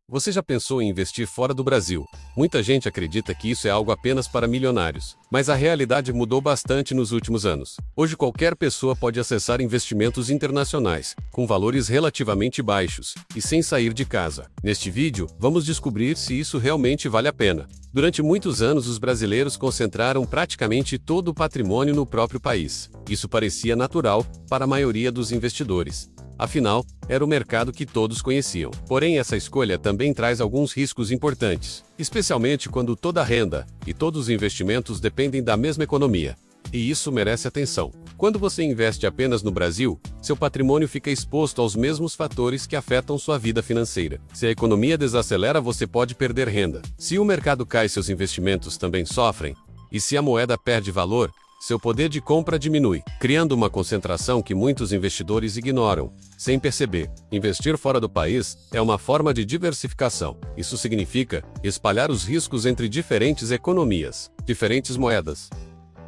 Você já pensou em investir fora do Brasil? Muita gente acredita que isso é algo apenas para milionários, mas a realidade mudou bastante nos últimos anos. Hoje qualquer pessoa pode acessar investimentos internacionais, com valores relativamente baixos, e sem sair de casa. Neste vídeo, vamos descobrir se isso realmente vale a pena. Durante muitos anos, os brasileiros concentraram praticamente todo o patrimônio no próprio país. Isso parecia natural para a maioria dos investidores. Afinal, era o mercado que todos conheciam. Porém, essa escolha também traz alguns riscos importantes, especialmente quando toda a renda e todos os investimentos dependem da mesma economia. E isso merece atenção. Quando você investe apenas no Brasil, seu patrimônio fica exposto aos mesmos fatores que afetam sua vida financeira. Se a economia desacelera, você pode perder renda. Se o mercado cai, seus investimentos também sofrem. E se a moeda perde valor, seu poder de compra diminui, criando uma concentração que muitos investidores ignoram. Sem perceber, investir fora do país é uma forma de diversificação. Isso significa espalhar os riscos entre diferentes economias, diferentes moedas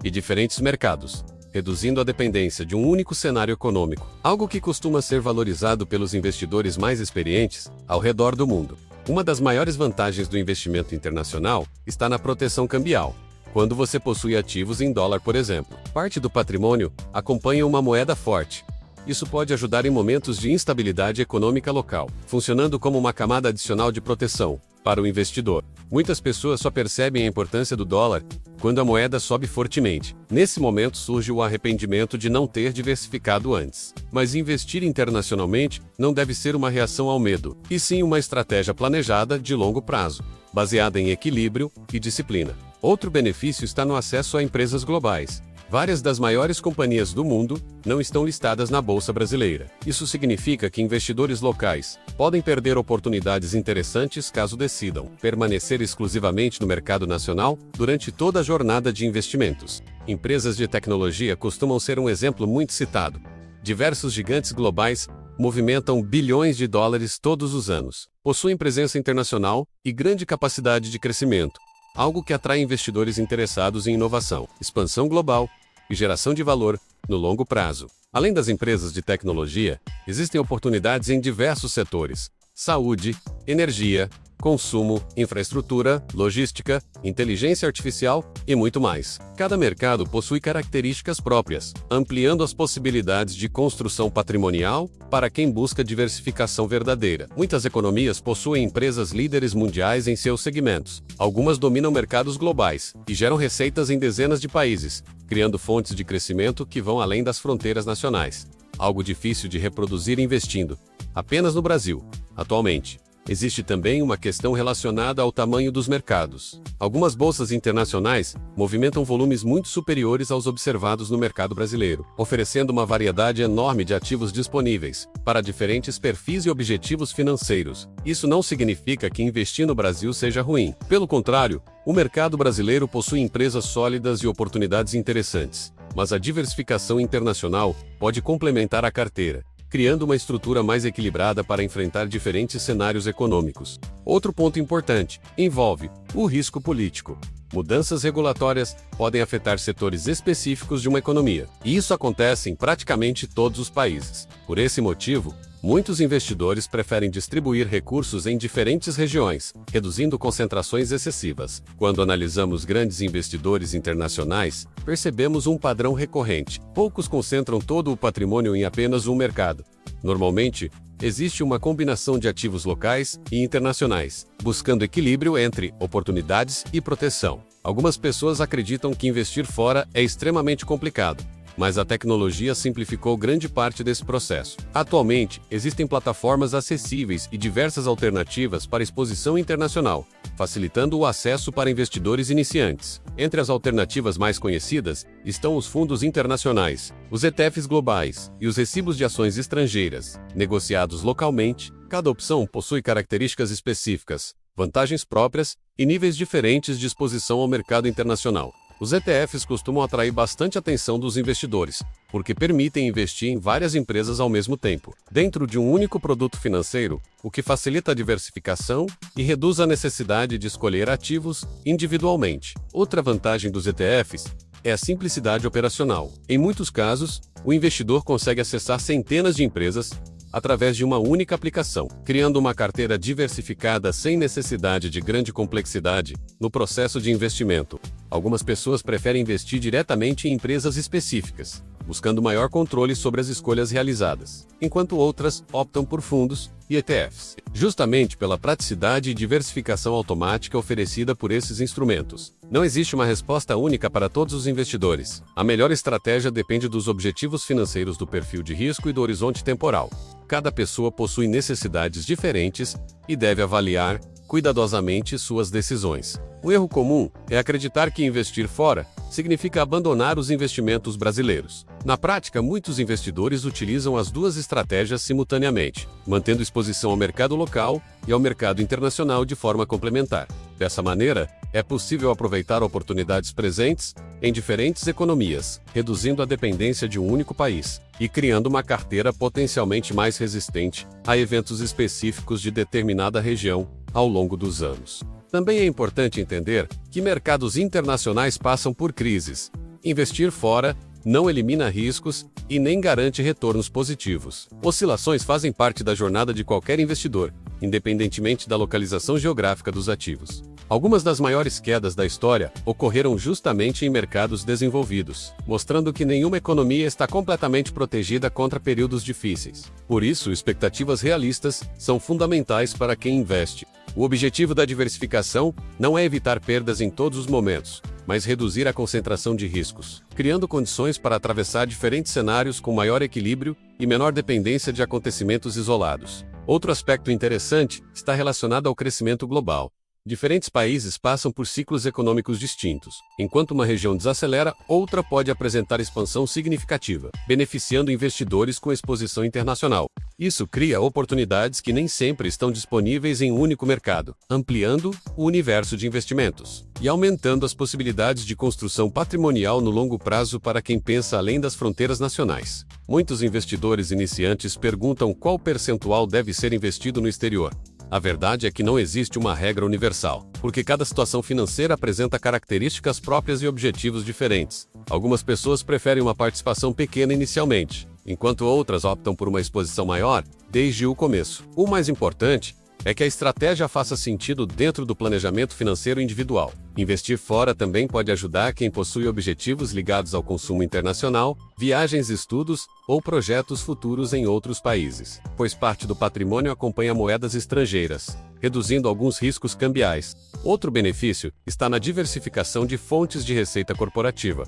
e diferentes mercados, reduzindo a dependência de um único cenário econômico, algo que costuma ser valorizado pelos investidores mais experientes ao redor do mundo. Uma das maiores vantagens do investimento internacional está na proteção cambial. Quando você possui ativos em dólar, por exemplo, parte do patrimônio acompanha uma moeda forte. Isso pode ajudar em momentos de instabilidade econômica local, funcionando como uma camada adicional de proteção para o investidor. Muitas pessoas só percebem a importância do dólar quando a moeda sobe fortemente. Nesse momento surge o arrependimento de não ter diversificado antes. Mas investir internacionalmente não deve ser uma reação ao medo, e sim uma estratégia planejada de longo prazo, baseada em equilíbrio e disciplina. Outro benefício está no acesso a empresas globais. Várias das maiores companhias do mundo não estão listadas na Bolsa Brasileira. Isso significa que investidores locais podem perder oportunidades interessantes caso decidam permanecer exclusivamente no mercado nacional durante toda a jornada de investimentos. Empresas de tecnologia costumam ser um exemplo muito citado. Diversos gigantes globais movimentam bilhões de dólares todos os anos, possuem presença internacional e grande capacidade de crescimento, algo que atrai investidores interessados em inovação, expansão global e geração de valor no longo prazo. Além das empresas de tecnologia, existem oportunidades em diversos setores: saúde, energia, consumo, infraestrutura, logística, inteligência artificial e muito mais. Cada mercado possui características próprias, ampliando as possibilidades de construção patrimonial para quem busca diversificação verdadeira. Muitas economias possuem empresas líderes mundiais em seus segmentos. Algumas dominam mercados globais e geram receitas em dezenas de países, criando fontes de crescimento que vão além das fronteiras nacionais. Algo difícil de reproduzir investindo apenas no Brasil, atualmente. Existe também uma questão relacionada ao tamanho dos mercados. Algumas bolsas internacionais movimentam volumes muito superiores aos observados no mercado brasileiro, oferecendo uma variedade enorme de ativos disponíveis para diferentes perfis e objetivos financeiros. Isso não significa que investir no Brasil seja ruim. Pelo contrário, o mercado brasileiro possui empresas sólidas e oportunidades interessantes, mas a diversificação internacional pode complementar a carteira, criando uma estrutura mais equilibrada para enfrentar diferentes cenários econômicos. Outro ponto importante envolve o risco político. Mudanças regulatórias podem afetar setores específicos de uma economia, e isso acontece em praticamente todos os países. Por esse motivo, muitos investidores preferem distribuir recursos em diferentes regiões, reduzindo concentrações excessivas. Quando analisamos grandes investidores internacionais, percebemos um padrão recorrente. Poucos concentram todo o patrimônio em apenas um mercado. Normalmente, existe uma combinação de ativos locais e internacionais, buscando equilíbrio entre oportunidades e proteção. Algumas pessoas acreditam que investir fora é extremamente complicado, mas a tecnologia simplificou grande parte desse processo. Atualmente, existem plataformas acessíveis e diversas alternativas para exposição internacional, facilitando o acesso para investidores iniciantes. Entre as alternativas mais conhecidas estão os fundos internacionais, os ETFs globais e os recibos de ações estrangeiras, negociados localmente. Cada opção possui características específicas, vantagens próprias e níveis diferentes de exposição ao mercado internacional. Os ETFs costumam atrair bastante atenção dos investidores, porque permitem investir em várias empresas ao mesmo tempo, dentro de um único produto financeiro, o que facilita a diversificação e reduz a necessidade de escolher ativos individualmente. Outra vantagem dos ETFs é a simplicidade operacional. Em muitos casos, o investidor consegue acessar centenas de empresas através de uma única aplicação, criando uma carteira diversificada sem necessidade de grande complexidade no processo de investimento. Algumas pessoas preferem investir diretamente em empresas específicas, buscando maior controle sobre as escolhas realizadas, enquanto outras optam por fundos e ETFs, justamente pela praticidade e diversificação automática oferecida por esses instrumentos. Não existe uma resposta única para todos os investidores. A melhor estratégia depende dos objetivos financeiros, do perfil de risco e do horizonte temporal. Cada pessoa possui necessidades diferentes e deve avaliar cuidadosamente suas decisões. O erro comum é acreditar que investir fora significa abandonar os investimentos brasileiros. Na prática, muitos investidores utilizam as duas estratégias simultaneamente, mantendo exposição ao mercado local e ao mercado internacional de forma complementar. Dessa maneira, é possível aproveitar oportunidades presentes em diferentes economias, reduzindo a dependência de um único país e criando uma carteira potencialmente mais resistente a eventos específicos de determinada região ao longo dos anos. Também é importante entender que mercados internacionais passam por crises. Investir fora não elimina riscos e nem garante retornos positivos. Oscilações fazem parte da jornada de qualquer investidor, independentemente da localização geográfica dos ativos. Algumas das maiores quedas da história ocorreram justamente em mercados desenvolvidos, mostrando que nenhuma economia está completamente protegida contra períodos difíceis. Por isso, expectativas realistas são fundamentais para quem investe. O objetivo da diversificação não é evitar perdas em todos os momentos, mas reduzir a concentração de riscos, criando condições para atravessar diferentes cenários com maior equilíbrio e menor dependência de acontecimentos isolados. Outro aspecto interessante está relacionado ao crescimento global. Diferentes países passam por ciclos econômicos distintos. Enquanto uma região desacelera, outra pode apresentar expansão significativa, beneficiando investidores com exposição internacional. Isso cria oportunidades que nem sempre estão disponíveis em um único mercado, ampliando o universo de investimentos e aumentando as possibilidades de construção patrimonial no longo prazo para quem pensa além das fronteiras nacionais. Muitos investidores iniciantes perguntam qual percentual deve ser investido no exterior. A verdade é que não existe uma regra universal, porque cada situação financeira apresenta características próprias e objetivos diferentes. Algumas pessoas preferem uma participação pequena inicialmente, enquanto outras optam por uma exposição maior desde o começo. O mais importante é que a estratégia faça sentido dentro do planejamento financeiro individual. Investir fora também pode ajudar quem possui objetivos ligados ao consumo internacional, viagens, estudos ou projetos futuros em outros países, pois parte do patrimônio acompanha moedas estrangeiras, reduzindo alguns riscos cambiais. Outro benefício está na diversificação de fontes de receita corporativa.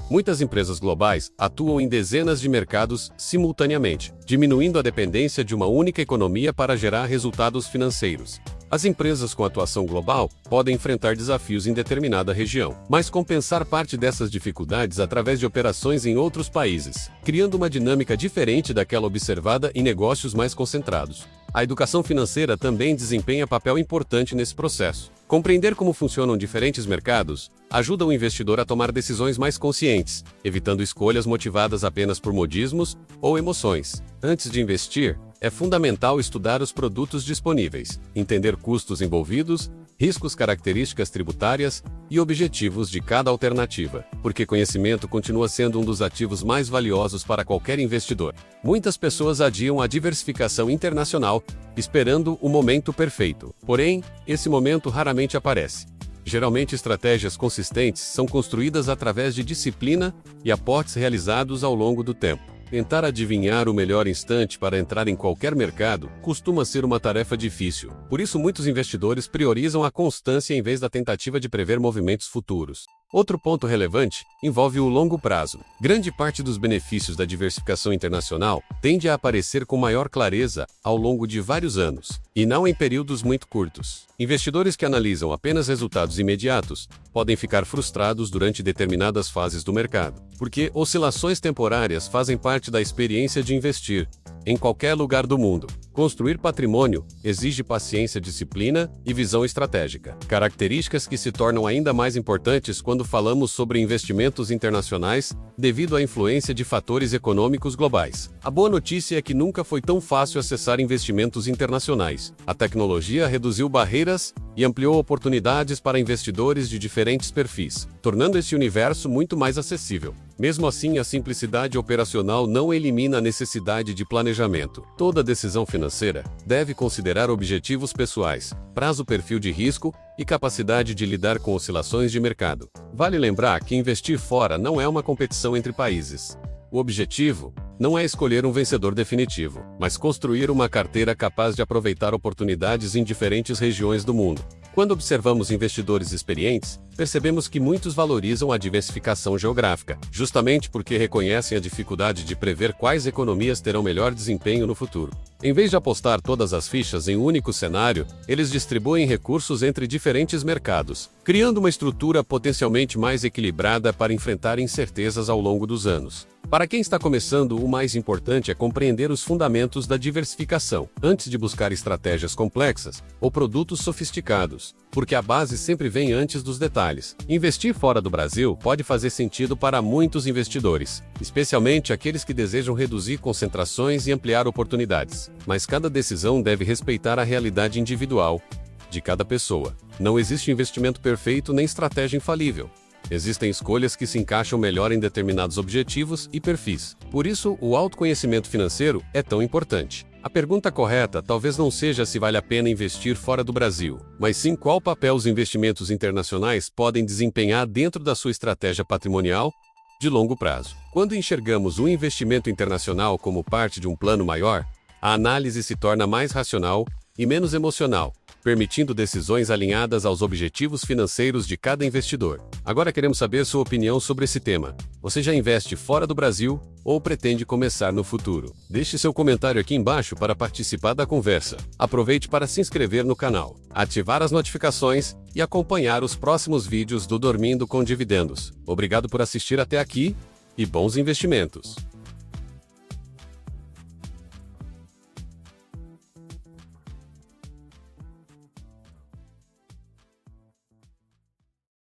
Muitas empresas globais atuam em dezenas de mercados simultaneamente, diminuindo a dependência de uma única economia para gerar resultados financeiros. As empresas com atuação global podem enfrentar desafios em determinada região, mas compensar parte dessas dificuldades através de operações em outros países, criando uma dinâmica diferente daquela observada em negócios mais concentrados. A educação financeira também desempenha papel importante nesse processo. Compreender como funcionam diferentes mercados ajuda o investidor a tomar decisões mais conscientes, evitando escolhas motivadas apenas por modismos ou emoções. Antes de investir, é fundamental estudar os produtos disponíveis, entender custos envolvidos, riscos, características tributárias e objetivos de cada alternativa, porque conhecimento continua sendo um dos ativos mais valiosos para qualquer investidor. Muitas pessoas adiam a diversificação internacional, esperando o momento perfeito. Porém, esse momento raramente aparece. Geralmente, estratégias consistentes são construídas através de disciplina e aportes realizados ao longo do tempo. Tentar adivinhar o melhor instante para entrar em qualquer mercado costuma ser uma tarefa difícil. Por isso, muitos investidores priorizam a constância em vez da tentativa de prever movimentos futuros. Outro ponto relevante envolve o longo prazo. Grande parte dos benefícios da diversificação internacional tende a aparecer com maior clareza ao longo de vários anos, e não em períodos muito curtos. Investidores que analisam apenas resultados imediatos podem ficar frustrados durante determinadas fases do mercado, porque oscilações temporárias fazem parte da experiência de investir em qualquer lugar do mundo. Construir patrimônio exige paciência, disciplina e visão estratégica, características que se tornam ainda mais importantes quando falamos sobre investimentos internacionais devido à influência de fatores econômicos globais. A boa notícia é que nunca foi tão fácil acessar investimentos internacionais. A tecnologia reduziu barreiras e ampliou oportunidades para investidores de diferentes perfis, tornando esse universo muito mais acessível. Mesmo assim, a simplicidade operacional não elimina a necessidade de planejamento. Toda decisão financeira deve considerar objetivos pessoais, prazo, perfil de risco e capacidade de lidar com oscilações de mercado. Vale lembrar que investir fora não é uma competição entre países. O objetivo não é escolher um vencedor definitivo, mas construir uma carteira capaz de aproveitar oportunidades em diferentes regiões do mundo. Quando observamos investidores experientes, percebemos que muitos valorizam a diversificação geográfica, justamente porque reconhecem a dificuldade de prever quais economias terão melhor desempenho no futuro. Em vez de apostar todas as fichas em um único cenário, eles distribuem recursos entre diferentes mercados, criando uma estrutura potencialmente mais equilibrada para enfrentar incertezas ao longo dos anos. Para quem está começando, o mais importante é compreender os fundamentos da diversificação, antes de buscar estratégias complexas ou produtos sofisticados, porque a base sempre vem antes dos detalhes. Investir fora do Brasil pode fazer sentido para muitos investidores, especialmente aqueles que desejam reduzir concentrações e ampliar oportunidades. Mas cada decisão deve respeitar a realidade individual de cada pessoa. Não existe investimento perfeito nem estratégia infalível. Existem escolhas que se encaixam melhor em determinados objetivos e perfis. Por isso, o autoconhecimento financeiro é tão importante. A pergunta correta talvez não seja se vale a pena investir fora do Brasil, mas sim qual papel os investimentos internacionais podem desempenhar dentro da sua estratégia patrimonial de longo prazo. Quando enxergamos o investimento internacional como parte de um plano maior, a análise se torna mais racional e menos emocional, permitindo decisões alinhadas aos objetivos financeiros de cada investidor. Agora queremos saber sua opinião sobre esse tema. Você já investe fora do Brasil ou pretende começar no futuro? Deixe seu comentário aqui embaixo para participar da conversa. Aproveite para se inscrever no canal, ativar as notificações e acompanhar os próximos vídeos do Dormindo com Dividendos. Obrigado por assistir até aqui e bons investimentos!